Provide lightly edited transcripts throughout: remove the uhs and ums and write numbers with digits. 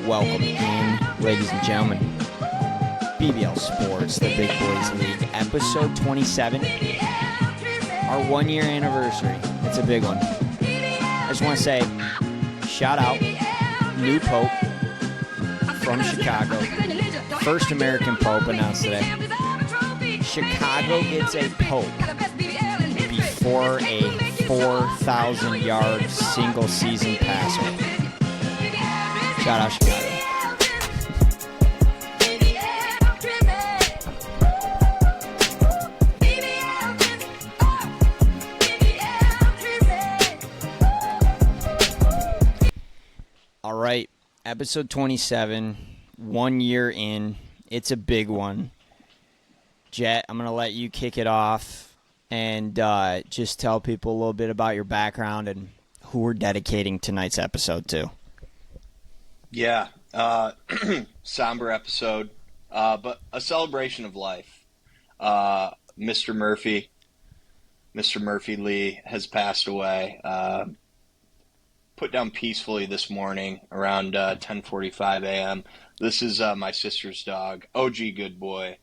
Welcome in, ladies and gentlemen. BBL Sports, the Big Boys League, episode 27. Our 1-year anniversary. It's a big one. I just want to say, shout out, new Pope from Chicago. First American Pope announced today. Chicago gets a Pope before a 4,000-yard single-season passer. Shout out Chicago. All right, episode 27, 1 year in. It's a big one. Jet, I'm going to let you kick it off and just tell people a little bit about your background and who we're dedicating tonight's episode to. Yeah, somber episode, but a celebration of life. Mr. Murphy Lee has passed away. Put down peacefully this morning around 10:45 a.m. This is my sister's dog, OG good boy,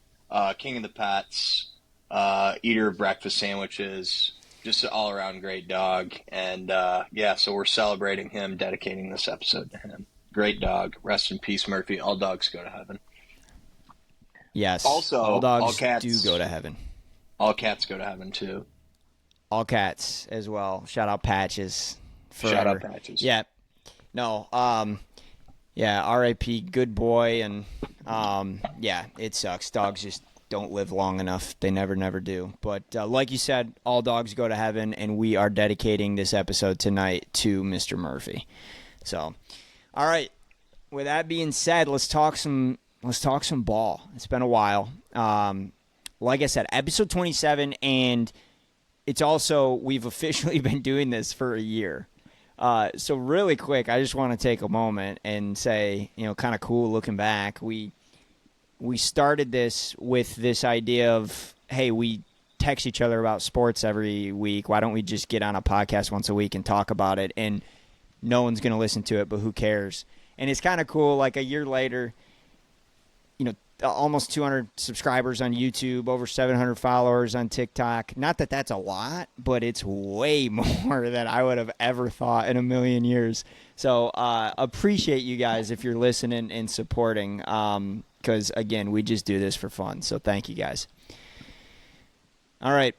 king of the pets, eater of breakfast sandwiches, just an all-around great dog. And so we're celebrating him, dedicating this episode to him. Great dog. Rest in peace, Murphy. All dogs go to heaven. Yes. Also, all dogs all cats do go to heaven. All cats go to heaven, too. All cats as well. Shout out Patches. Forever. Shout out Patches. Yeah. No. R.I.P. Good boy. And, it sucks. Dogs just don't live long enough. They never do. But like you said, all dogs go to heaven, and we are dedicating this episode tonight to Mr. Murphy. So, all right. With that being said, let's talk some ball. It's been a while. Like I said, episode 27, and it's also, we've officially been doing this for a year. So really quick, I just want to take a moment and say, kind of cool looking back. We started this with this idea of, hey, we text each other about sports every week. Why don't we just get on a podcast once a week and talk about it? And no one's going to listen to it, but who cares? And it's kind of cool. Like a year later, almost 200 subscribers on YouTube, over 700 followers on TikTok. Not that that's a lot, but it's way more than I would have ever thought in a million years. So appreciate you guys if you're listening and supporting, because, again, we just do this for fun. So thank you guys. All right.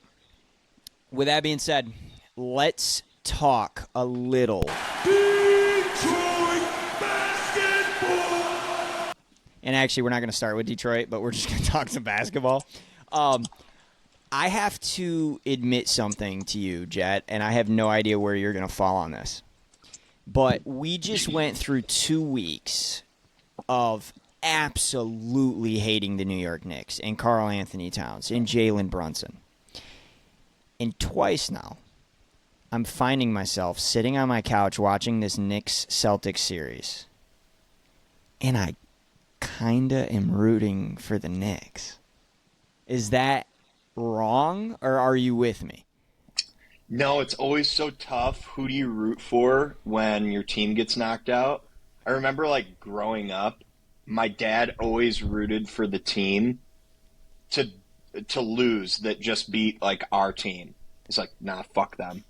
With that being said, let's talk a little and actually, we're not going to start with Detroit, but we're just going to talk some basketball. I have to admit something to you, Jet, and I have no idea where you're going to fall on this. But we just went through 2 weeks of absolutely hating the New York Knicks and Karl Anthony Towns and Jalen Brunson. And twice now, I'm finding myself sitting on my couch watching this Knicks Celtics series. And I kinda am rooting for the Knicks. Is that wrong, or are you with me? No, it's always so tough. Who do you root for when your team gets knocked out? I remember, growing up, my dad always rooted for the team to lose that just beat, our team. It's like, nah, fuck them.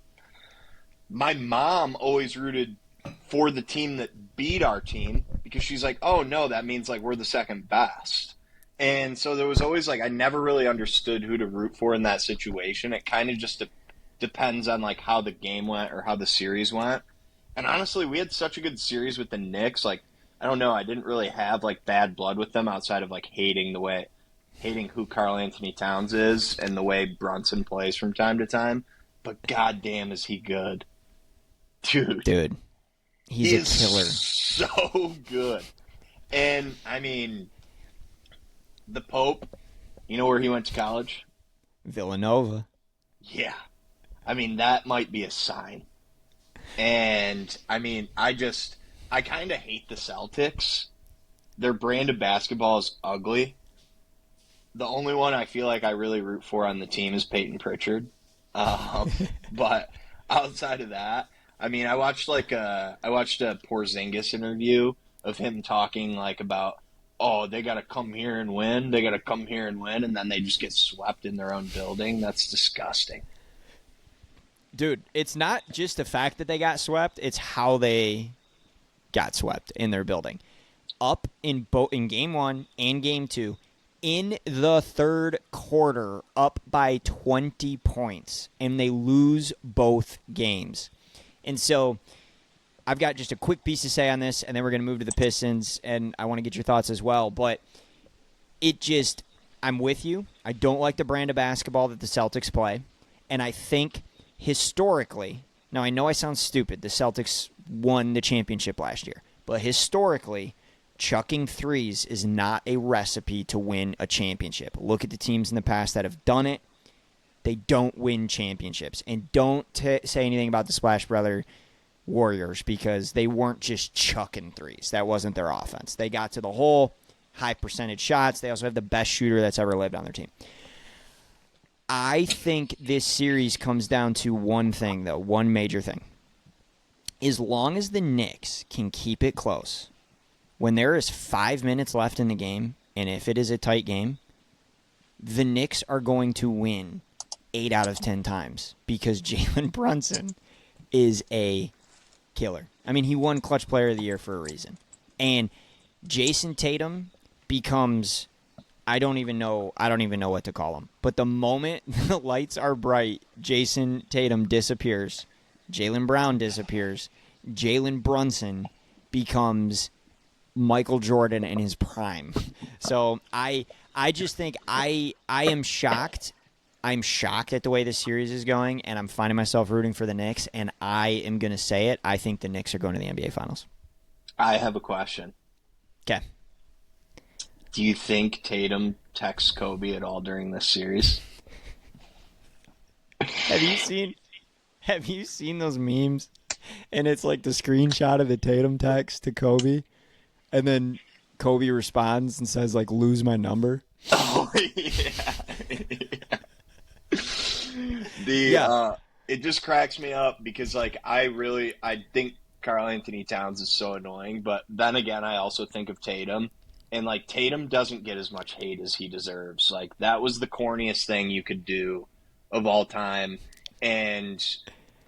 My mom always rooted for the team that beat our team because she's like, oh, no, that means, we're the second best. And so there was always, I never really understood who to root for in that situation. It kind of just depends on, how the game went or how the series went. And honestly, we had such a good series with the Knicks. I don't know, I didn't really have, bad blood with them outside of, hating who Karl Anthony Towns is and the way Brunson plays from time to time. But goddamn is he good. Dude. He's a killer. So good. And, the Pope, you know where he went to college? Villanova. Yeah. That might be a sign. And, I kind of hate the Celtics. Their brand of basketball is ugly. The only one I feel like I really root for on the team is Peyton Pritchard. But outside of that, I watched a Porzingis interview of him talking like about, oh, they got to come here and win. They got to come here and win. And then they just get swept in their own building. That's disgusting. Dude, it's not just the fact that they got swept, it's how they got swept in their building. Up in game 1 and game 2, in the third quarter, up by 20 points, and they lose both games. And so I've got just a quick piece to say on this, and then we're going to move to the Pistons, and I want to get your thoughts as well. But I'm with you. I don't like the brand of basketball that the Celtics play, and I think historically, now I know I sound stupid, the Celtics won the championship last year, but historically, chucking threes is not a recipe to win a championship. Look at the teams in the past that have done it. They don't win championships. And don't say anything about the Splash Brother Warriors because they weren't just chucking threes. That wasn't their offense. They got to the hole, high percentage shots. They also have the best shooter that's ever lived on their team. I think this series comes down to one thing, though, one major thing. As long as the Knicks can keep it close, when there is 5 minutes left in the game, and if it is a tight game, the Knicks are going to win 8 out of 10 times because Jalen Brunson is a killer. I mean, he won Clutch Player of the Year for a reason. And Jason Tatum becomes, I don't even know what to call him. But the moment the lights are bright, Jason Tatum disappears. Jaylen Brown disappears. Jalen Brunson becomes Michael Jordan in his prime. So I just think I am shocked. I'm shocked at the way this series is going, and I'm finding myself rooting for the Knicks, and I am going to say it. I think the Knicks are going to the NBA Finals. I have a question. Okay. Do you think Tatum texts Kobe at all during this series? Have you seen those memes? And it's like the screenshot of the Tatum text to Kobe, and then Kobe responds and says, like, lose my number. Oh, yeah. It just cracks me up because, like, I think Karl Anthony Towns is so annoying, but then again, I also think of Tatum, and, like, Tatum doesn't get as much hate as he deserves. Like, that was the corniest thing you could do of all time, and,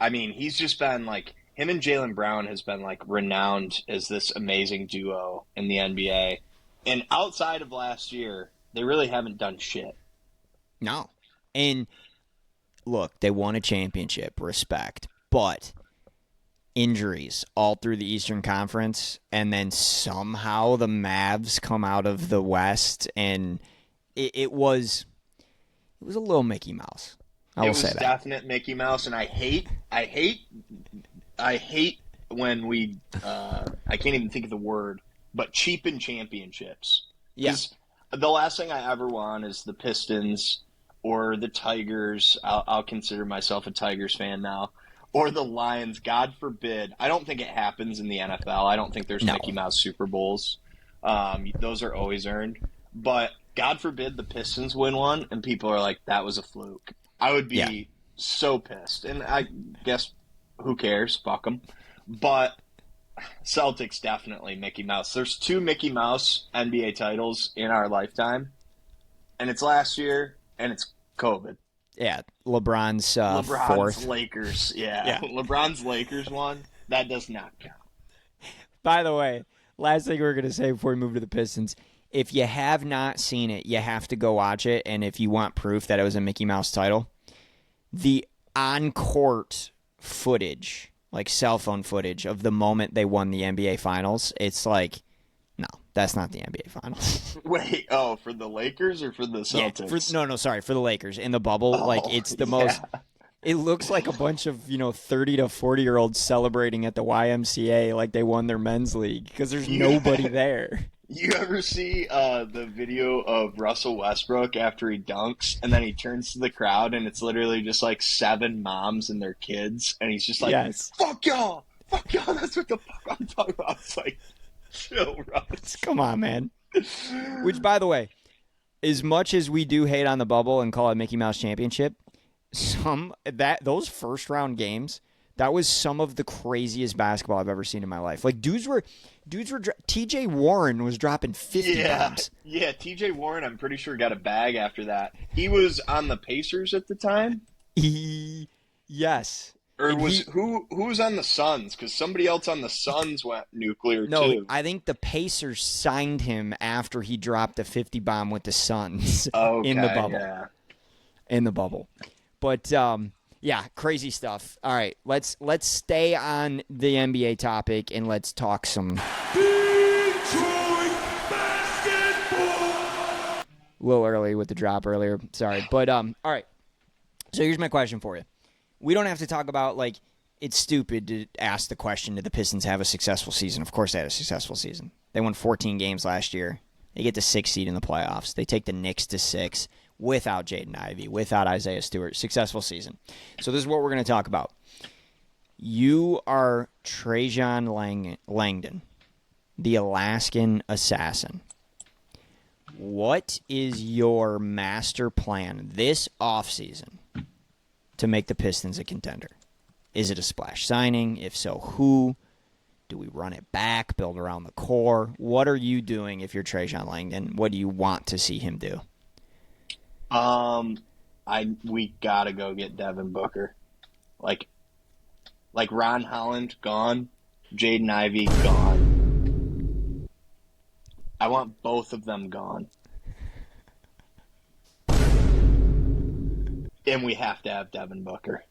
I mean, he's just been, like, him and Jaylen Brown has been, like, renowned as this amazing duo in the NBA, and outside of last year, they really haven't done shit. No. And look, they won a championship, respect, but injuries all through the Eastern Conference, and then somehow the Mavs come out of the West, and it was a little Mickey Mouse. I will say that. It was definite Mickey Mouse, and I hate when we I can't even think of the word, but cheapen championships. Yes. The last thing I ever want is the Pistons or the Tigers. I'll consider myself a Tigers fan now. Or the Lions. God forbid. I don't think it happens in the NFL. I don't think there's Mickey Mouse Super Bowls. Those are always earned. But God forbid the Pistons win one and people are like, that was a fluke. I would be so pissed. And I guess who cares? Fuck them. But Celtics definitely Mickey Mouse. There's 2 Mickey Mouse NBA titles in our lifetime. And it's last year and it's COVID. Yeah, LeBron's fourth. Lakers. Yeah. LeBron's Lakers one. That does not count. By the way, last thing we're going to say before we move to the Pistons. If you have not seen it, you have to go watch it. And if you want proof that it was a Mickey Mouse title, the on-court footage, like cell phone footage of the moment they won the NBA Finals, it's like, no, that's not the NBA Finals. Wait, for the Lakers or for the Celtics? Yeah, sorry, for the Lakers. In the bubble, it's the most... It looks like a bunch of, 30 to 40-year-olds celebrating at the YMCA like they won their men's league because there's nobody there. You ever see the video of Russell Westbrook after he dunks and then he turns to the crowd and it's literally just like 7 moms and their kids and he's just like, yes. Fuck y'all, that's what the fuck I'm talking about. It's like, chill, Russ. Come on, man. Which, by the way, as much as we do hate on the bubble and call it Mickey Mouse Championship, those first round games, That was some of the craziest basketball I've ever seen in my life. Like dudes were TJ Warren was dropping 50 bombs. Yeah, TJ Warren, I'm pretty sure got a bag after that. He was on the Pacers at the time. Yes. Or And was who was on the Suns? Because somebody else on the Suns went nuclear no, too. I think the Pacers signed him after he dropped a 50 bomb with the Suns Okay, in the bubble. yeah. In the bubble. But yeah, crazy stuff. All right, let's stay on the NBA topic and let's talk some Detroit basketball. a little early with the drop earlier. Sorry. But all right. So here's my question for you. We don't have to talk about, like, it's stupid to ask the question, did the Pistons have a successful season? Of course they had a successful season. They won 14 games last year. They get the 6th seed in the playoffs. They take the Knicks to 6 without Jaden Ivey, without Isaiah Stewart. Successful season. So this is what we're going to talk about. You are Trajan Langdon, the Alaskan assassin. What is your master plan this offseason to make the Pistons a contender? Is it a splash signing? If so, who? Do we run it back, build around the core? What are you doing if you're Trajan Langdon? What do you want to see him do? We gotta go get Devin Booker. Like Ron Holland gone, Jaden Ivey gone. I want both of them gone. And we have to have Devin Booker.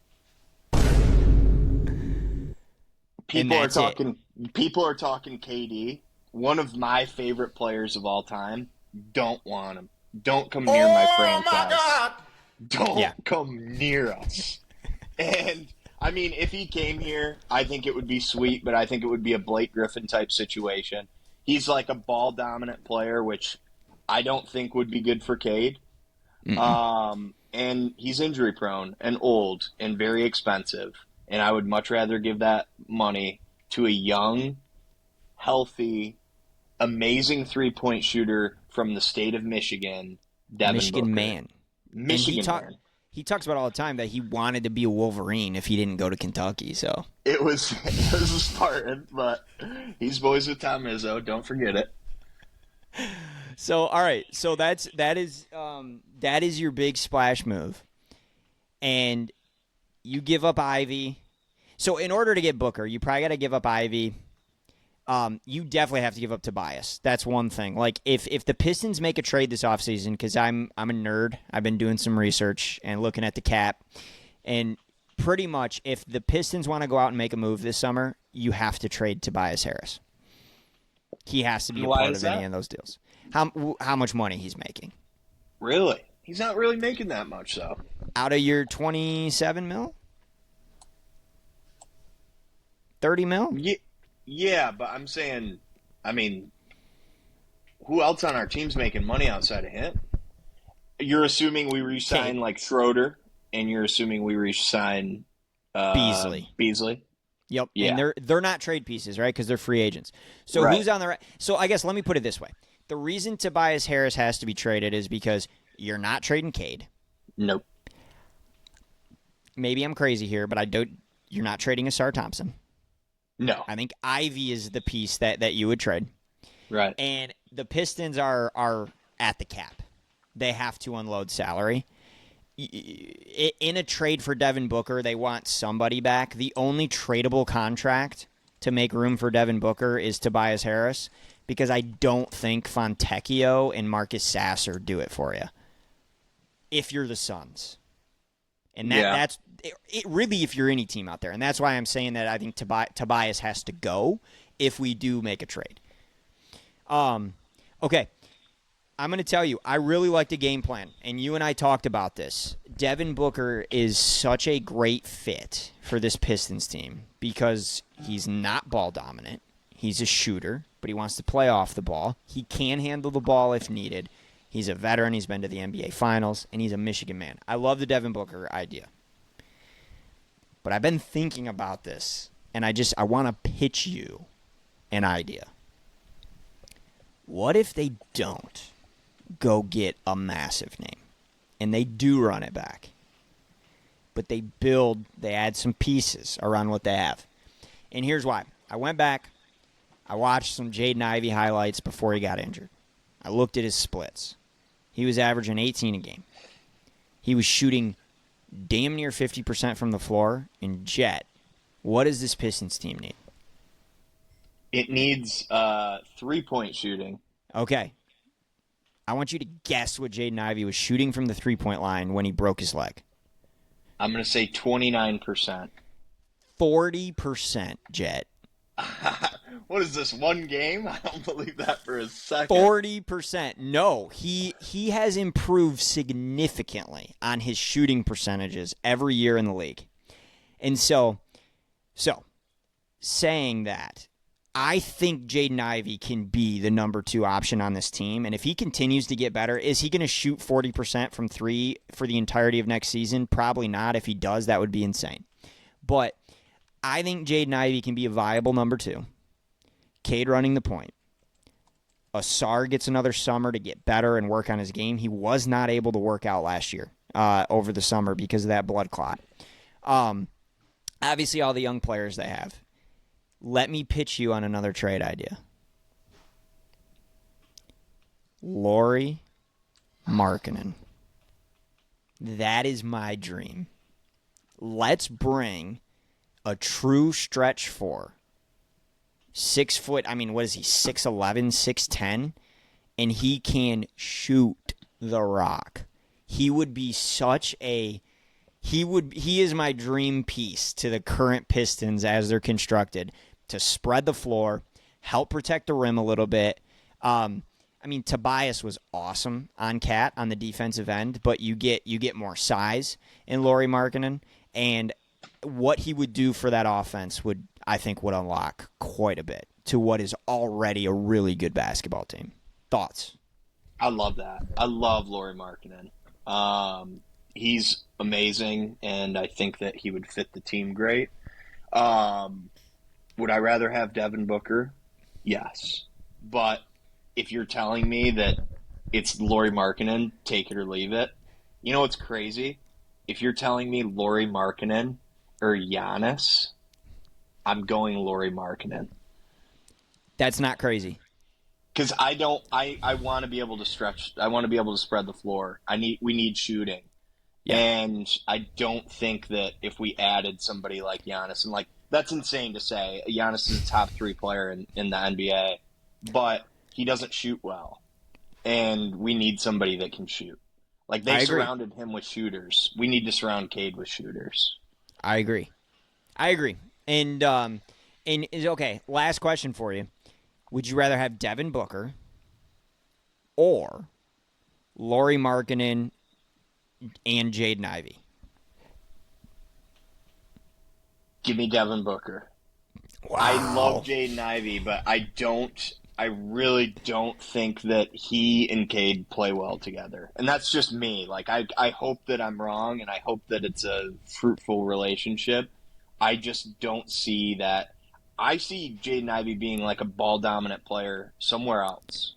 People are talking KD, one of my favorite players of all time. Don't want him. Don't come near my franchise. My God. Don't come near us. And I mean, if he came here, I think it would be sweet, but I think it would be a Blake Griffin type situation. He's like a ball dominant player, which I don't think would be good for Cade. And he's injury prone and old and very expensive. And I would much rather give that money to a young, healthy, amazing 3-point shooter from the state of Michigan, Devin Michigan Booker. man. Michigan man. He talks about all the time that he wanted to be a Wolverine if he didn't go to Kentucky. So It was a Spartan, but he's boys with Tom Izzo. Don't forget it. So all right, so that is your big splash move, and you give up Ivy. So in order to get Booker, you probably got to give up Ivy. You definitely have to give up Tobias. That's one thing. Like if the Pistons make a trade this offseason, because I'm a nerd, I've been doing some research and looking at the cap, and pretty much if the Pistons want to go out and make a move this summer, you have to trade Tobias Harris. He has to be a part of any of those deals. How much money he's making? Really? He's not really making that much, though. Out of your 27 mil? 30 mil? Yeah, but I'm saying, I mean, who else on our team's making money outside of him? You're assuming we re-sign like Schroeder, and you're assuming we re-sign Beasley. Yep. Yeah. And they're not trade pieces, right? Because they're free agents. So Right. who's on the right? So I guess let me put it this way: the reason Tobias Harris has to be traded is because you're not trading Cade. Nope. Maybe I'm crazy here, but you're not trading Asar Thompson. No. I think Ivy is the piece that you would trade. Right. And the Pistons are at the cap. They have to unload salary. In a trade for Devin Booker, they want somebody back. The only tradable contract to make room for Devin Booker is Tobias Harris, because I don't think Fontecchio and Marcus Sasser do it for you if you're the Suns. And that's it really if you're any team out there. And that's why I'm saying that I think Tobias has to go if we do make a trade. Okay. I'm going to tell you, I really like the game plan, and you and I talked about this. Devin Booker is such a great fit for this Pistons team because he's not ball dominant. He's a shooter, but he wants to play off the ball. He can handle the ball if needed. He's a veteran. He's been to the NBA Finals, and he's a Michigan man. I love the Devin Booker idea. But I've been thinking about this, and I want to pitch you an idea. What if they don't go get a massive name, and they do run it back, but they add some pieces around what they have. And here's why. I went back, I watched some Jaden Ivey highlights before he got injured. I looked at his splits. He was averaging 18 a game. He was shooting damn near 50% from the floor. And Jet, what does this Pistons team need? It needs 3-point shooting. Okay. I want you to guess what Jaden Ivey was shooting from the three-point line when he broke his leg. I'm going to say 29%. 40%, Jet. What is this, one game? I don't believe that for a second. 40%. No, he has improved significantly on his shooting percentages every year in the league. And so saying that, I think Jaden Ivey can be the number 2 option on this team. And if he continues to get better, is he going to shoot 40% from 3 for the entirety of next season? Probably not. If he does, that would be insane. But I think Jaden Ivey can be a viable number 2. Cade running the point. Asar gets another summer to get better and work on his game. He was not able to work out last year over the summer because of that blood clot. Obviously, all the young players they have. Let me pitch you on another trade idea. Lauri Markkanen. That is my dream. Let's bring a true stretch 4. 6 foot, what is he, 6'11", 6'10", and he can shoot the rock. He would be he is my dream piece to the current Pistons as they're constructed, to spread the floor, help protect the rim a little bit. Tobias was awesome on Cat on the defensive end, but you get more size in Lauri Markkanen, and what he would do for that offense would unlock quite a bit to what is already a really good basketball team. Thoughts? I love that. I love Lauri Markkanen. He's amazing, and I think that he would fit the team great. Would I rather have Devin Booker? Yes. But if you're telling me that it's Lauri Markkanen, take it or leave it. You know what's crazy? If you're telling me Lauri Markkanen or Giannis, I'm going Lauri Markkanen. That's not crazy. Because I want to be able to stretch. I want to be able to spread the floor. We need shooting. Yeah. And I don't think that if we added somebody like Giannis, and that's insane to say, Giannis is a top 3 player in the NBA, but he doesn't shoot well. And we need somebody that can shoot. They surrounded him with shooters. We need to surround Cade with shooters. I agree. And okay, last question for you. Would you rather have Devin Booker or Lauri Markkanen and Jaden Ivey? Give me Devin Booker. Wow. I love Jaden Ivey, but I really don't think that he and Cade play well together. And that's just me. I hope that I'm wrong, and I hope that it's a fruitful relationship. I just don't see that. I see Jaden Ivey being a ball-dominant player somewhere else.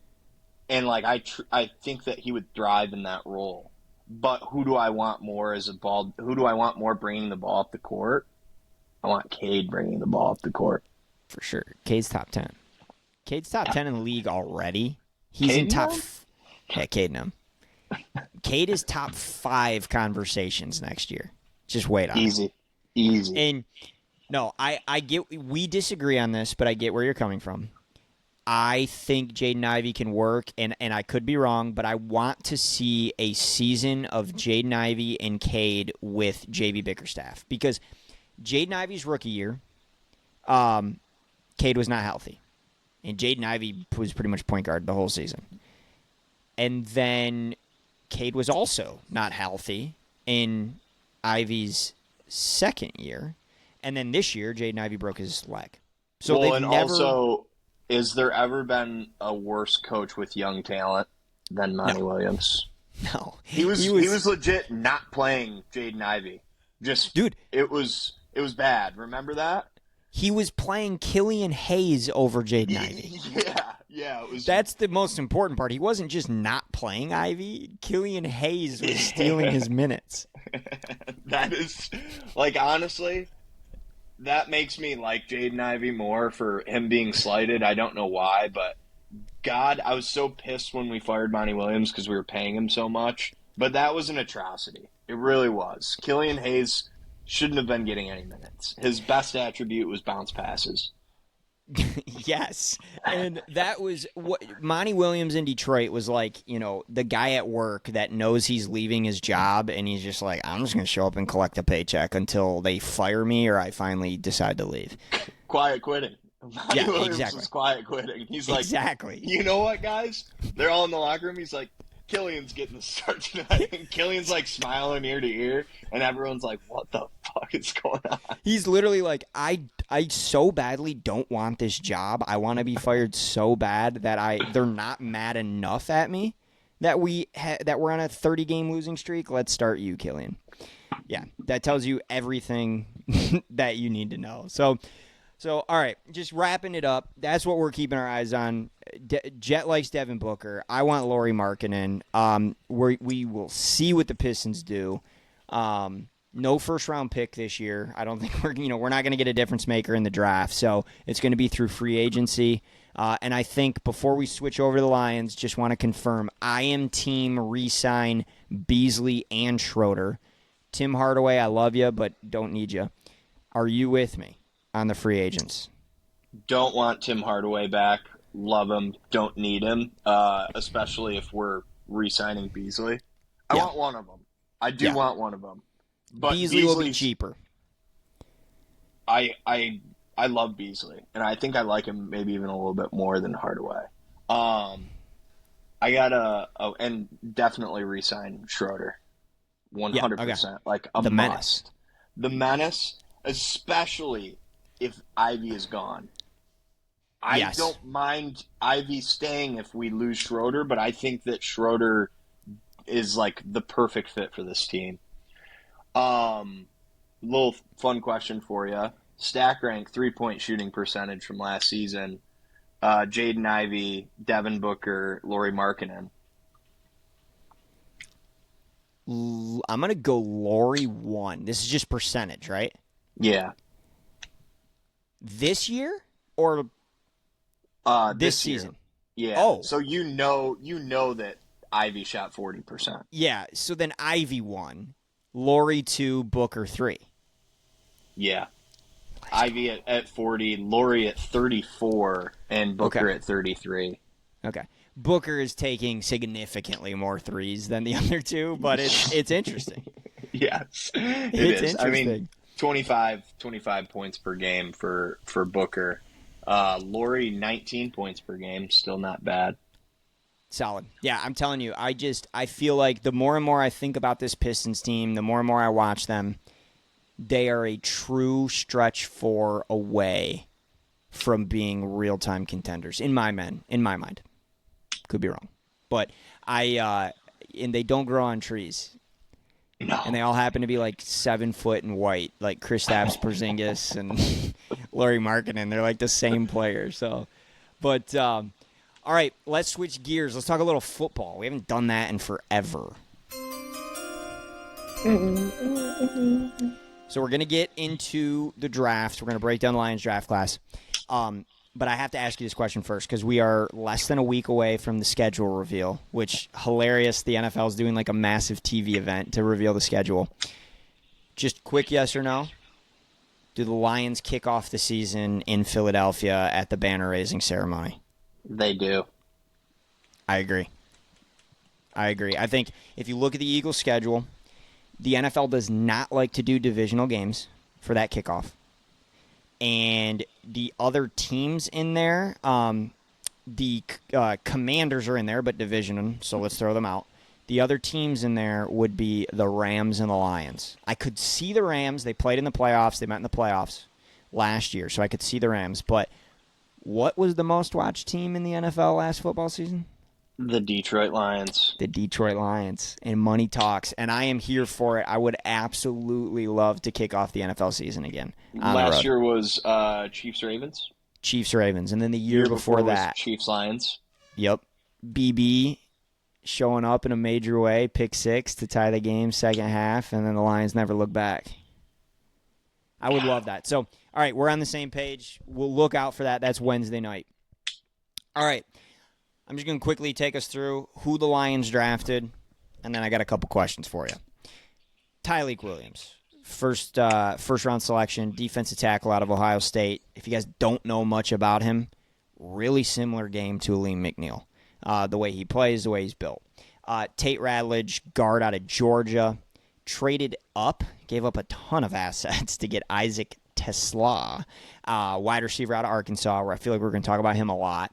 And, I think that he would thrive in that role. But who do I want more who do I want more bringing the ball up the court? I want Cade bringing the ball up the court. For sure. Cade's top 10. Cade's top 10 in the league already. He's in top... Yeah, Cade Cade is top 5 conversations next year. Just wait on it. Easy. And... No, I get we disagree on this, but I get where you're coming from. I think Jaden Ivey can work, and I could be wrong, but I want to see a season of Jaden Ivey and Cade with JB Bickerstaff. Because Jaden Ivey's rookie year, Cade was not healthy. And Jaden Ivey was pretty much point guard the whole season. And then Cade was also not healthy in Ivey's second year. And then this year, Jaden Ivey broke his leg. So also, is there ever been a worse coach with young talent than Monty Williams? No. He was legit not playing Jaden Ivey. Dude, it was bad. Remember that? He was playing Killian Hayes over Jaden Ivey. Yeah. That's the most important part. He wasn't just not playing Ivey. Killian Hayes was stealing his minutes. That is, like, honestly, that makes me like Jaden Ivey more for him being slighted. I don't know why, but God, I was so pissed when we fired Monty Williams because we were paying him so much. But that was an atrocity. It really was. Killian Hayes shouldn't have been getting any minutes. His best attribute was bounce passes. Yes. And that was what Monty Williams in Detroit was like, the guy at work that knows he's leaving his job and he's just like, I'm just going to show up and collect a paycheck until they fire me or I finally decide to leave. Quiet quitting. Monty Williams exactly. was quiet quitting. He's like, exactly. You know what, guys? They're all in the locker room. He's like, Killian's getting the start tonight. And Killian's like smiling ear to ear, and everyone's like, what the fuck is going on? He's literally like, I so badly don't want this job. I want to be fired so bad that they're not mad enough at me that that we're on a 30-game losing streak. Let's start you, Killian. Yeah, that tells you everything that you need to know. So all right, just wrapping it up. That's what we're keeping our eyes on. Jet likes Devin Booker. I want Lauri Markkanen. We will see what the Pistons do. No first-round pick this year. I don't think we're not going to get a difference maker in the draft. So it's going to be through free agency. And I think before we switch over to the Lions, just want to confirm I am team re-sign Beasley and Schroeder. Tim Hardaway, I love you, but don't need you. Are you with me on the free agents? Don't want Tim Hardaway back. Love him. Don't need him, especially if we're re-signing Beasley. I want one of them. I do want one of them. But Beasley will be cheaper. I love Beasley, and I think I like him maybe even a little bit more than Hardaway. I gotta and definitely re-sign Schroeder, 100%. Like the must. Menace. The menace, especially if Ivy is gone. I don't mind Ivy staying if we lose Schroeder, but I think that Schroeder is like the perfect fit for this team. Little fun question for you. Stack rank 3-point shooting percentage from last season. Jaden Ivey, Devin Booker, Lauri Markkanen. I'm going to go Lauri 1. This is just percentage, right? Yeah. This year or this season? Yeah. Oh. So you know that Ivy shot 40%. Yeah. So then Ivy 1, Lauri 2, Booker 3. Yeah. Ivy at 40, Lauri at 34, and Booker at 33. Okay. Booker is taking significantly more threes than the other two, but it's interesting. Yes, it is. I mean, 25 points per game for Booker. Lauri, 19 points per game, still not bad. Solid. Yeah, I'm telling you, I feel like the more and more I think about this Pistons team, the more and more I watch them, they are a true stretch 4 away from being real-time contenders, in my mind. Could be wrong. But and they don't grow on trees. No. And they all happen to be like 7 foot and white, like Kristaps Porzingis and Lauri Markkanen. They're like the same player. So, but all right, let's switch gears. Let's talk a little football. We haven't done that in forever. So we're gonna get into the draft. We're gonna break down the Lions draft class. But I have to ask you this question first because we are less than a week away from the schedule reveal, which, hilarious, the NFL is doing like a massive TV event to reveal the schedule. Just quick yes or no. Do the Lions kick off the season in Philadelphia at the banner-raising ceremony? They do. I agree. I think if you look at the Eagles' schedule, the NFL does not like to do divisional games for that kickoff. And the other teams in there, the Commanders are in there, but division, so let's throw them out. The other teams in there would be the Rams and the Lions. I could see the Rams. They played in the playoffs. They met in the playoffs last year, so I could see the Rams. But what was the most watched team in the NFL last football season? The Detroit Lions. The Detroit Lions. And money talks. And I am here for it. I would absolutely love to kick off the NFL season again. Last year was Chiefs-Ravens. Chiefs-Ravens. And then the year before that. Chiefs-Lions. Yep. BB showing up in a major way, pick 6 to tie the game, second half, and then the Lions never look back. I would love that. So, all right, we're on the same page. We'll look out for that. That's Wednesday night. All right, I'm just going to quickly take us through who the Lions drafted, and then I got a couple questions for you. Tyleik Williams, first round selection, defensive tackle out of Ohio State. If you guys don't know much about him, really similar game to Aleem McNeil. The way he plays, the way he's built. Tate Radledge, guard out of Georgia, traded up, gave up a ton of assets to get Isaac Tesla, wide receiver out of Arkansas, where I feel like we're going to talk about him a lot.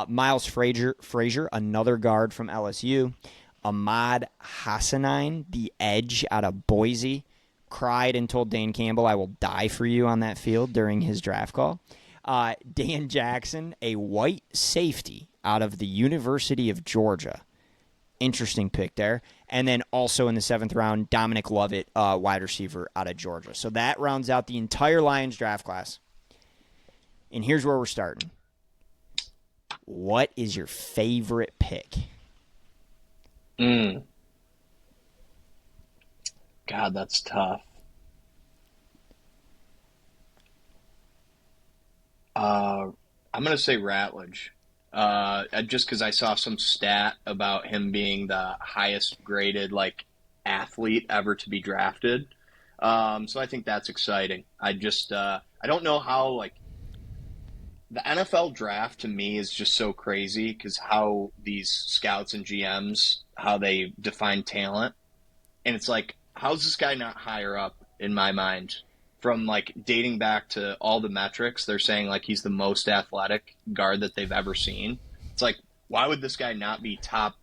Miles Frazier, another guard from LSU. Ahmad Hassanine, the edge out of Boise, cried and told Dane Campbell, "I will die for you" on that field during his draft call. Dan Jackson, a white safety out of the University of Georgia. Interesting pick there. And then also in the 7th round, Dominic Lovett, wide receiver out of Georgia. So that rounds out the entire Lions draft class. And here's where we're starting. What is your favorite pick? God, that's tough. I'm going to say Ratledge. Just because I saw some stat about him being the highest graded athlete ever to be drafted. So I think that's exciting. I don't know how the NFL draft to me is just so crazy because how these scouts and GMs, how they define talent. And it's how's this guy not higher up in my mind? From dating back to all the metrics, they're saying he's the most athletic guard that they've ever seen. It's why would this guy not be top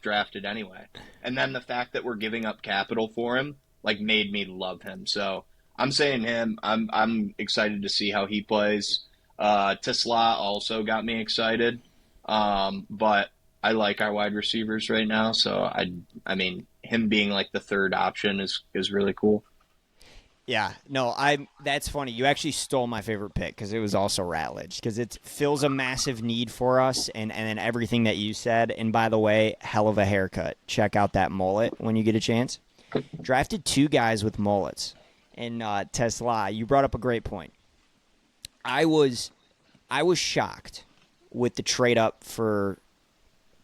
drafted anyway? And then the fact that we're giving up capital for him made me love him. So I'm saying him. I'm excited to see how he plays. Tesla also got me excited, but I like our wide receivers right now. So I mean, him being the third option is really cool. Yeah, no, that's funny. You actually stole my favorite pick because it was also Ratledge because it fills a massive need for us and then everything that you said. And by the way, hell of a haircut. Check out that mullet when you get a chance. Drafted 2 guys with mullets. And Tesla, you brought up a great point. I was shocked with the trade up for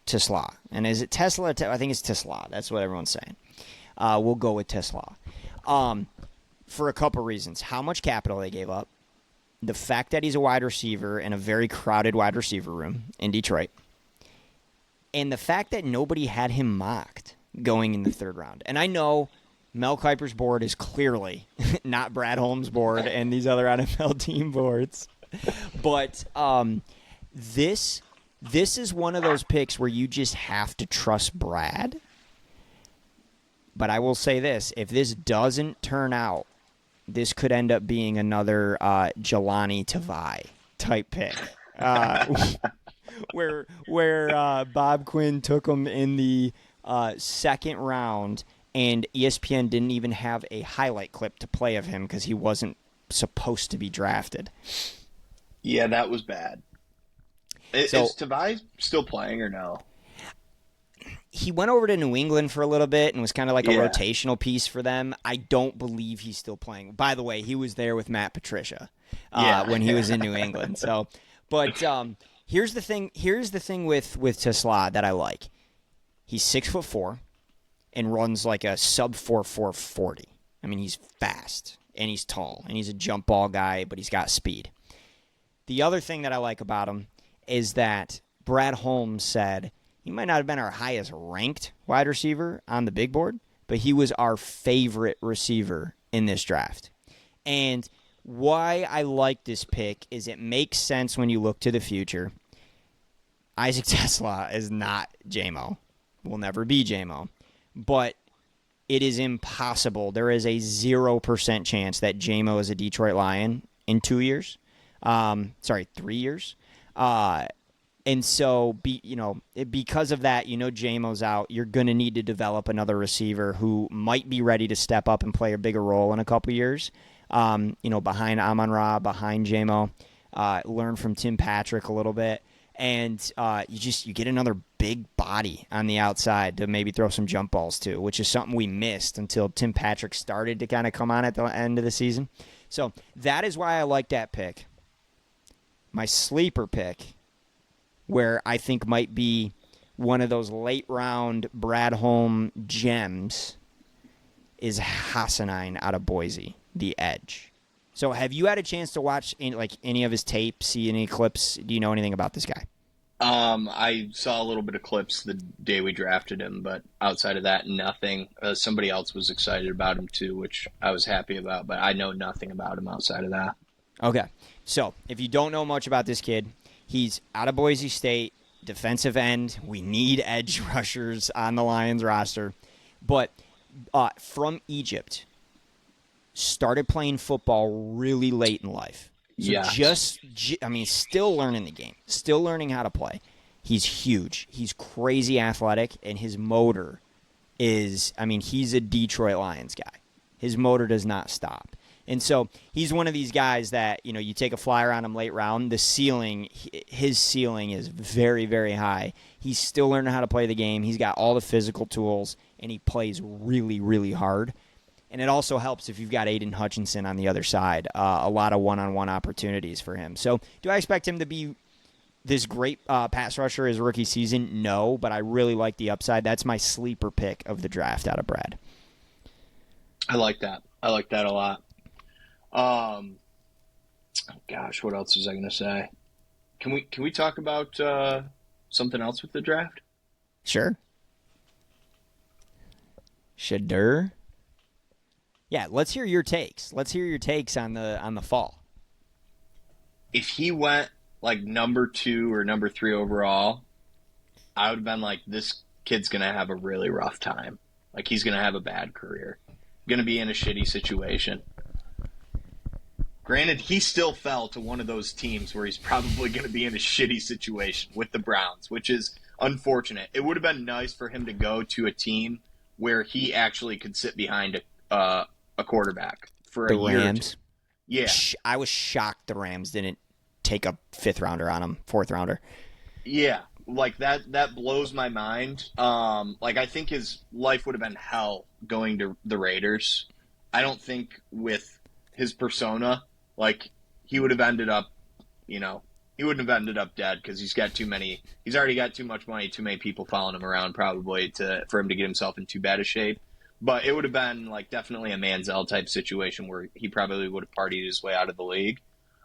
Tesla. And is it Tesla? I think it's Tesla. That's what everyone's saying. We'll go with Tesla. For a couple reasons. How much capital they gave up, the fact that he's a wide receiver in a very crowded wide receiver room in Detroit, and the fact that nobody had him mocked going in the 3rd round. And I know Mel Kiper's board is clearly not Brad Holmes' board and these other NFL team boards. But this is one of those picks where you just have to trust Brad. But I will say this, if this doesn't turn out, this could end up being another Jelani Tavai type pick, where Bob Quinn took him in the 2nd round, and ESPN didn't even have a highlight clip to play of him because he wasn't supposed to be drafted. Yeah, that was bad. Is Tavai still playing or no? He went over to New England for a little bit and was kind of a rotational piece for them. I don't believe he's still playing. By the way, he was there with Matt Patricia when he was in New England. So, but here's the thing. Here's the thing with Tesla that I like. He's 6'4" and runs a sub 4.40. I mean, he's fast and he's tall and he's a jump ball guy, but he's got speed. The other thing that I like about him is that Brad Holmes said he might not have been our highest ranked wide receiver on the big board, but he was our favorite receiver in this draft. And why I like this pick is it makes sense when you look to the future. Isaac Tesla is not J-Mo. Will never be J-Mo. But it is impossible. There is a 0% chance that J-Mo is a Detroit Lion in 2 years. 3 years. And so, because of that, J-Mo's out. You're going to need to develop another receiver who might be ready to step up and play a bigger role in a couple years. Behind Amon-Ra, behind J-Mo. Learn from Tim Patrick a little bit. And you get another big body on the outside to maybe throw some jump balls to, which is something we missed until Tim Patrick started to kind of come on at the end of the season. So that is why I like that pick. My sleeper pick, where I think might be one of those late round Brad Holm gems, is Hassanine out of Boise, the edge. So have you had a chance to watch any of his tape, see any clips? Do you know anything about this guy? I saw a little bit of clips the day we drafted him, but outside of that, nothing. Somebody else was excited about him too, which I was happy about, but I know nothing about him outside of that. Okay. So if you don't know much about this kid, he's out of Boise State, defensive end. We need edge rushers on the Lions roster. But from Egypt, started playing football really late in life. So still learning the game, still learning how to play. He's huge. He's crazy athletic, and his motor is, he's a Detroit Lions guy. His motor does not stop. And so he's one of these guys that, you take a flyer on him late round, his ceiling is very, very high. He's still learning how to play the game. He's got all the physical tools, and he plays really, really hard. And it also helps if you've got Aiden Hutchinson on the other side. A lot of one-on-one opportunities for him. So do I expect him to be this great pass rusher his rookie season? No, but I really like the upside. That's my sleeper pick of the draft out of Brad. I like that. I like that a lot. What else was I going to say? Can we talk about something else with the draft? Sure. Shadur. Yeah, let's hear your takes. Let's hear your takes on the fall. If he went like number 2 or number 3 overall, I would have been like, this kid's going to have a really rough time. Like, he's going to have a bad career. Going to be in a shitty situation. Granted, he still fell to one of those teams where he's probably going to be in a shitty situation with the Browns, which is unfortunate. It would have been nice for him to go to a team where he actually could sit behind a quarterback for a year. The Rams? Yeah. I was shocked the Rams didn't take a 5th rounder on him, 4th rounder. Yeah, like that blows my mind. I think his life would have been hell going to the Raiders. I don't think with his persona, he would have ended up, he wouldn't have ended up dead because he's already got too much money, too many people following him around probably for him to get himself in too bad a shape. But it would have been definitely a Manziel type situation where he probably would have partied his way out of the league.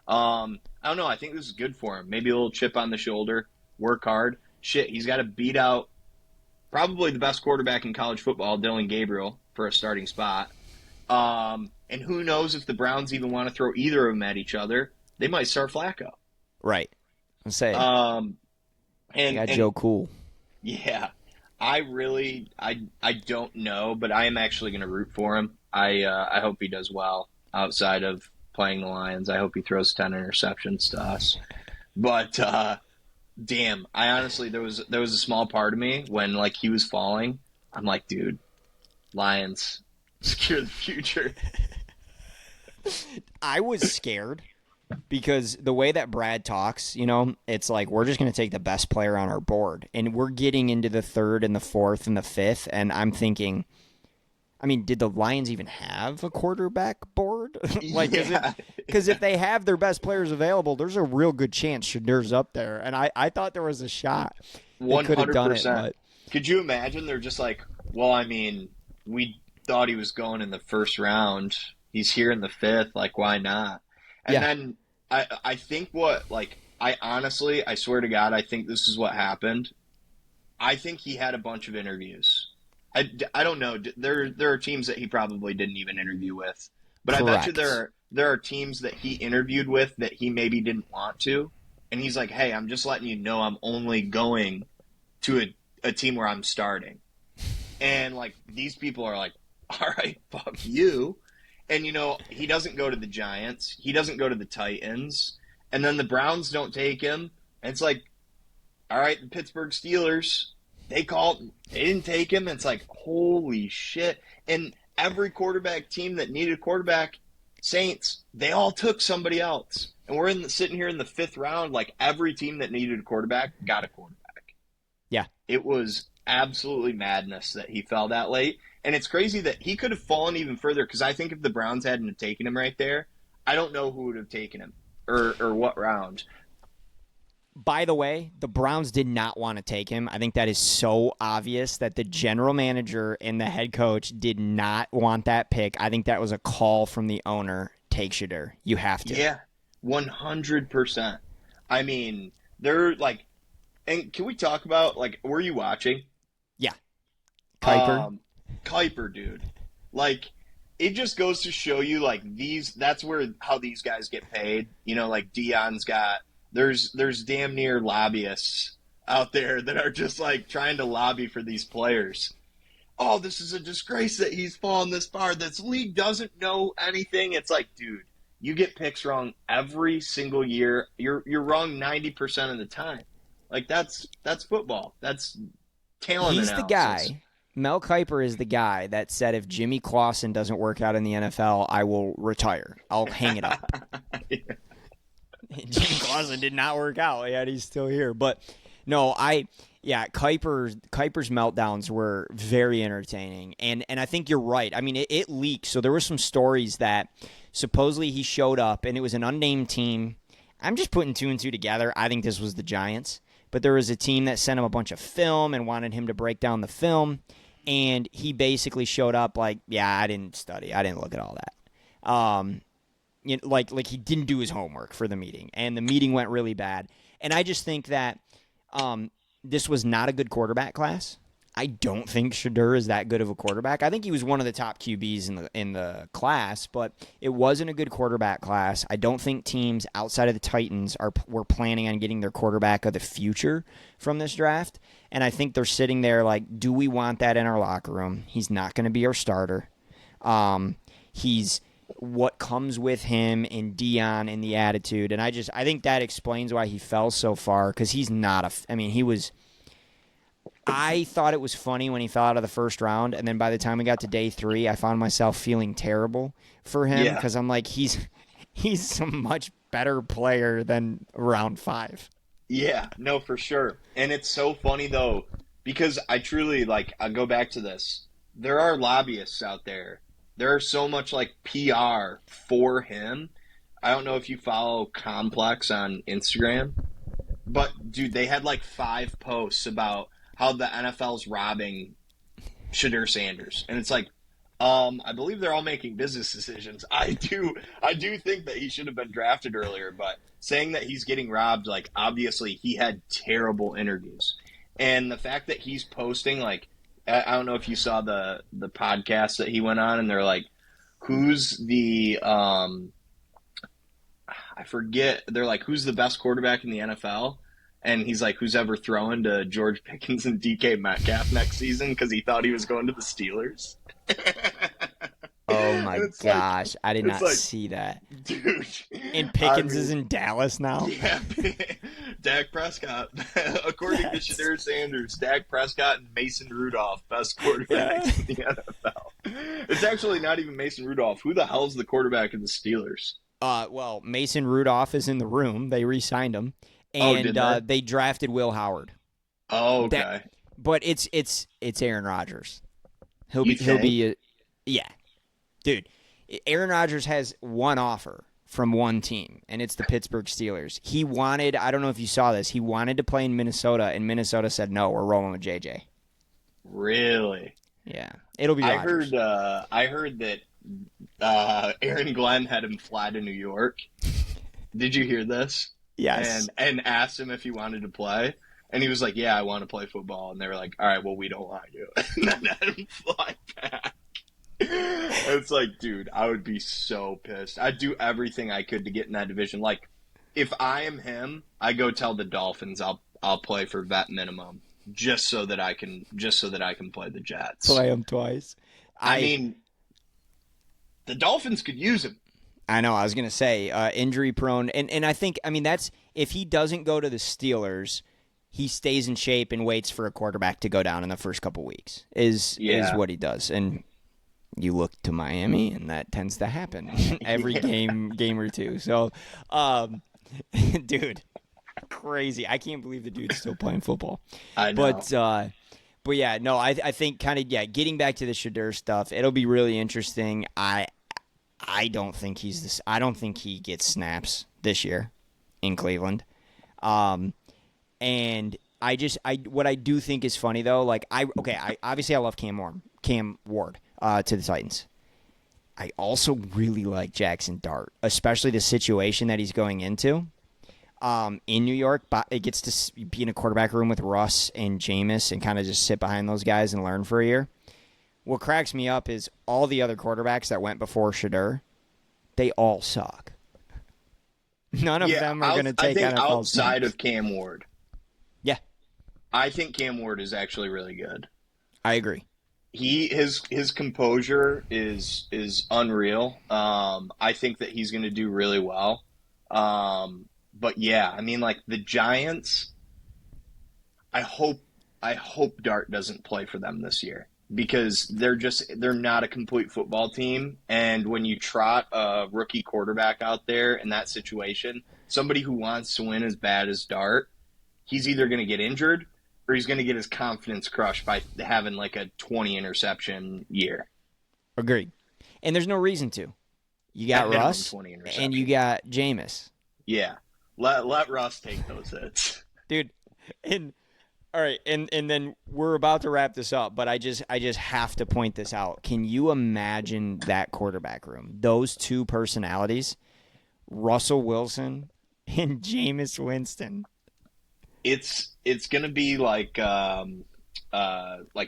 I don't know. I think this is good for him. Maybe a little chip on the shoulder, work hard. Shit, he's got to beat out probably the best quarterback in college football, Dylan Gabriel, for a starting spot. And who knows if the Browns even want to throw either of them at each other. They might start Flacco. Right. I'm saying. And Joe Cool. Yeah. I don't know, but I am actually going to root for him. I hope he does well outside of playing the Lions. I hope he throws 10 interceptions to us. But damn, I honestly there was a small part of me when he was falling. I'm like, dude, Lions, secure the future. I was scared because the way that Brad talks, it's like we're just going to take the best player on our board. And we're getting into the 3rd and the 4th and the 5th. And I'm thinking, did the Lions even have a quarterback board? Because if they have their best players available, there's a real good chance Shadur's up there. And I thought there was a shot. 100%. Could have done it, but... Could you imagine? They're just like, well, we thought he was going in the 1st round. He's here in the 5th. Why not? And then I think I swear to God, I think this is what happened. I think he had a bunch of interviews. I don't know. There are teams that he probably didn't even interview with. But correct. I bet you there are teams that he interviewed with that he maybe didn't want to. And he's like, hey, I'm just letting you know I'm only going to a team where I'm starting. And, these people are like, all right, fuck you. And, he doesn't go to the Giants. He doesn't go to the Titans. And then the Browns don't take him. And it's like, all right, the Pittsburgh Steelers, they didn't take him. And it's like, holy shit. And every quarterback team that needed a quarterback Saints, they all took somebody else. And we're sitting here in the 5th round, like every team that needed a quarterback got a quarterback. Yeah. It was absolutely madness that he fell that late. And it's crazy that he could have fallen even further because I think if the Browns hadn't taken him right there, I don't know who would have taken him or what round. By the way, the Browns did not want to take him. I think that is so obvious that the general manager and the head coach did not want that pick. I think that was a call from the owner. Take Shedeur. You have to. Yeah, 100%. I mean, they're like, and can we talk about, like, were you watching? Yeah. Kuiper. Kuiper, dude. Like, it just goes to show you, like, that's how these guys get paid. You know, like Dion's got, there's damn near lobbyists out there that are just, like, trying to lobby for these players. Oh, this is a disgrace that he's fallen this far. This league doesn't know anything. It's like, dude, you get picks wrong every single year. You're wrong 90% of the time. Like, that's football. That's talent He's analysis. the guy. Mel Kiper is the guy that said if Jimmy Clausen doesn't work out in the NFL, I will retire. I'll hang it up. Yeah. Jimmy Clausen did not work out, yet he's still here. But no, Kuiper's meltdowns were very entertaining, and I think you're right. I mean, it leaked, so there were some stories that supposedly he showed up, and it was an unnamed team. I'm just putting 2 and 2 together. I think this was the Giants, but there was a team that sent him a bunch of film and wanted him to break down the film, and he basically showed up like, yeah, I didn't study, I didn't look at all that. You know, like he didn't do his homework for the meeting, and the meeting went really bad. And I just think that this was not a good quarterback class. I don't think Shedeur is that good of a quarterback. I think he was one of the top QBs in the class, but it wasn't a good quarterback class. I don't think teams outside of the Titans were planning on getting their quarterback of the future from this draft. And I think they're sitting there like, do we want that in our locker room? He's not going to be our starter. He's what comes with him and Dion and the attitude. And I think that explains why he fell so far, because he's not I thought it was funny when he fell out of the first round, and then by the time we got to day 3, I found myself feeling terrible for him because I'm like, he's a much better player than round 5. Yeah, no, for sure. And it's so funny, though, because I truly, like, I go back to this. There are lobbyists out there. There are so much, like, PR for him. I don't know if you follow Complex on Instagram, but, dude, they had, like, 5 posts about how the NFL's robbing Shedeur Sanders. And it's like, I believe they're all making business decisions. I do think that he should have been drafted earlier, but saying that he's getting robbed, like, obviously he had terrible interviews. And the fact that he's posting, like, I don't know if you saw the podcast that he went on, and they're like, who's the I forget, they're like, who's the best quarterback in the NFL? And he's like, who's ever throwing to George Pickens and DK Metcalf next season, because he thought he was going to the Steelers. Oh my gosh, like, I did not see that. Dude. And Pickens is in Dallas now? Yeah, Dak Prescott. According to Shedeur Sanders, Dak Prescott and Mason Rudolph, best quarterbacks in the NFL. It's actually not even Mason Rudolph. Who the hell's the quarterback of the Steelers? Well, Mason Rudolph is in the room. They re-signed him. And they drafted Will Howard. Oh, okay. But it's Aaron Rodgers. He'll be yeah. Dude, Aaron Rodgers has one offer from one team, and it's the Pittsburgh Steelers. He wanted, I don't know if you saw this, he wanted to play in Minnesota, and Minnesota said, no, we're rolling with JJ. Really? Yeah. It'll be Rodgers. I heard that Aaron Glenn had him fly to New York. Did you hear this? Yes. And asked him if he wanted to play. And he was like, yeah, I want to play football. And they were like, all right, well, we don't want you. And then had him fly back. It's like, dude, I would be so pissed. I'd do everything I could to get in that division. Like, if I am him, I go tell the Dolphins I'll play for vet minimum just so that I can play the Jets. Play him twice. I mean, the Dolphins could use him. I know. I was going to say injury prone. And I think, I mean, that's if he doesn't go to the Steelers, he stays in shape and waits for a quarterback to go down in the first couple weeks is what he does. And you look to Miami, and that tends to happen every game or two. So, dude, crazy. I can't believe the dude's still playing football. I know. But yeah, no, I think kind of getting back to the Shadur stuff, it'll be really interesting. I don't think I don't think he gets snaps this year in Cleveland. And what I do think is funny though, like I obviously I love Cam Ward to the Titans. I also really like Jackson Dart, especially the situation that he's going into in New York. But it gets to be in a quarterback room with Russ and Jameis and kind of just sit behind those guys and learn for a year. What cracks me up is all the other quarterbacks that went before Shadur, they all suck. None of them are going to take I think NFL outside snaps. of Cam Ward. Yeah, I think Cam Ward is actually really good. I agree. His composure is unreal. I think that he's going to do really well. But yeah, I mean, like the Giants. I hope Dart doesn't play for them this year because they're not a complete football team. And when you trot a rookie quarterback out there in that situation, somebody who wants to win as bad as Dart, he's either going to get injured or he's going to get his confidence crushed by having like a 20 interception year. Agreed. And there's no reason to. You got Russ and you got Jameis. Yeah. Let Russ take those hits. Dude, and all right, and then we're about to wrap this up, but I just have to point this out. Can you imagine that quarterback room? Those two personalities, Russell Wilson and Jameis Winston. It's gonna be like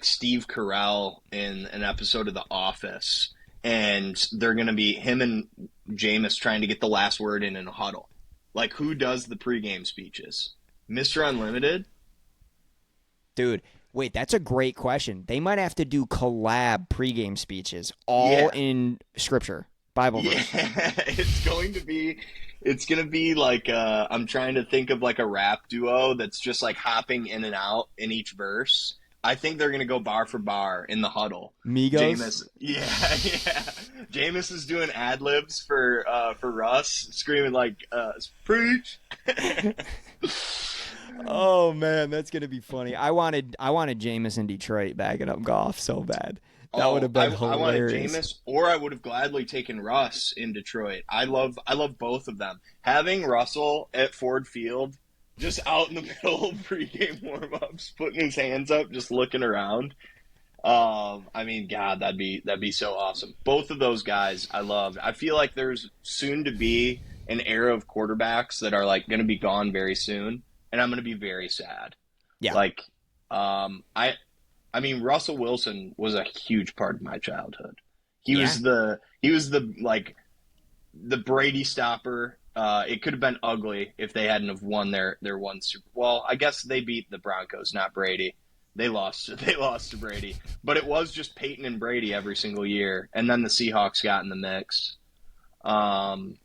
Steve Carell in an episode of The Office, and they're gonna be him and Jameis trying to get the last word in a huddle. Like, who does the pregame speeches? Mr. Unlimited? Dude, wait, that's a great question. They might have to do collab pregame speeches, all in scripture, Bible verse. Yeah, it's gonna be like I'm trying to think of like a rap duo that's just like hopping in and out in each verse. I think they're gonna go bar for bar in the huddle. Migos? Jameis, yeah. Jameis is doing ad libs for Russ, screaming like preach. Oh man, that's gonna be funny. I wanted Jameis in Detroit backing up Goff so bad. That would have been hilarious. I wanted Jameis, or I would have gladly taken Russ in Detroit. I love both of them. Having Russell at Ford Field, just out in the middle of pregame warm-ups, putting his hands up, just looking around. I mean, God, that'd be so awesome. Both of those guys, I love. I feel like there's soon to be an era of quarterbacks that are like going to be gone very soon, and I'm going to be very sad. Yeah. Like, I mean, Russell Wilson was a huge part of my childhood. He was the like the Brady stopper. It could have been ugly if they hadn't have won their one Super. Well, I guess they beat the Broncos, not Brady. They lost to Brady, but it was just Peyton and Brady every single year, and then the Seahawks got in the mix. God,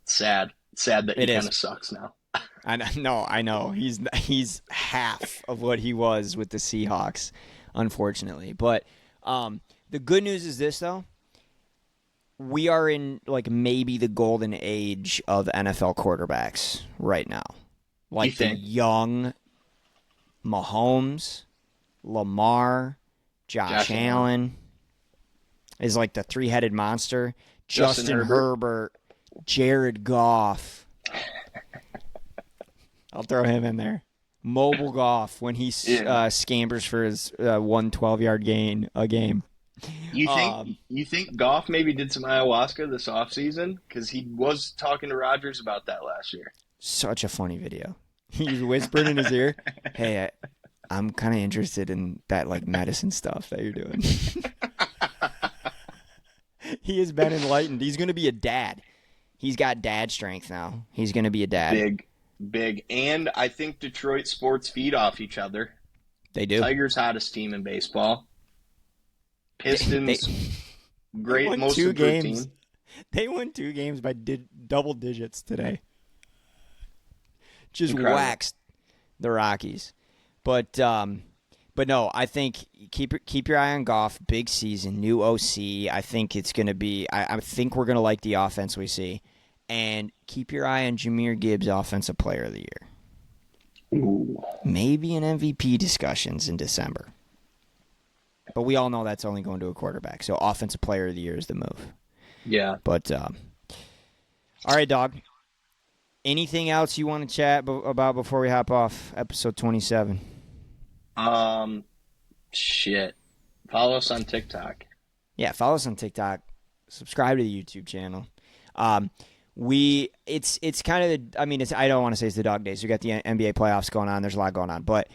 sad that he kind of sucks now. I know. He's half of what he was with the Seahawks, unfortunately. But the good news is this, though. We are in like maybe the golden age of NFL quarterbacks right now. Like the young Mahomes, Lamar, Josh Allen is like the three-headed monster. Justin Herbert, Jared Goff. I'll throw him in there. Mobile Goff when he scampers for his 112-yard gain a game. You think Goff maybe did some ayahuasca this offseason? Because he was talking to Rodgers about that last year. Such a funny video. He whispered in his ear, "Hey, I'm kind of interested in that like medicine stuff that you're doing." He has been enlightened. He's going to be a dad. He's got dad strength now. He's going to be a dad. Big. And I think Detroit sports feed off each other. They do. Tigers' hottest team in baseball. Pistons, great, most improved team. They won 2 games by double digits today. Just Incredible. waxed the Rockies. But But no, I think keep your eye on Goff. Big season, new OC. I think it's going to be. I think we're going to like the offense we see, and keep your eye on Jahmyr Gibbs, Offensive Player of the Year. Ooh. Maybe in MVP discussions in December. But we all know that's only going to a quarterback. So Offensive Player of the Year is the move. Yeah. But all right, dog. Anything else you want to chat about before we hop off episode 27? Shit. Follow us on TikTok. Yeah, follow us on TikTok. Subscribe to the YouTube channel. It's kind of the, I mean, I don't want to say it's the dog days. We got the NBA playoffs going on. There's a lot going on, but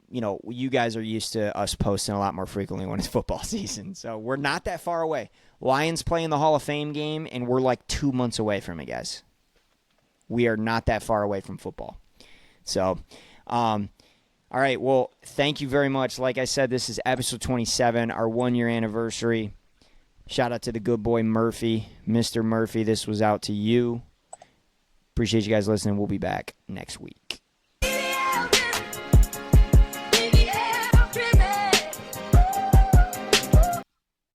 you guys are used to us posting a lot more frequently when it's football season. So we're not that far away. Lions playing the Hall of Fame game, and we're like 2 months away from it, guys. We are not that far away from football. So, all right. Well, thank you very much. Like I said, this is episode 27, our 1-year anniversary. Shout out to the good boy Murphy. Mr. Murphy, this was out to you. Appreciate you guys listening. We'll be back next week.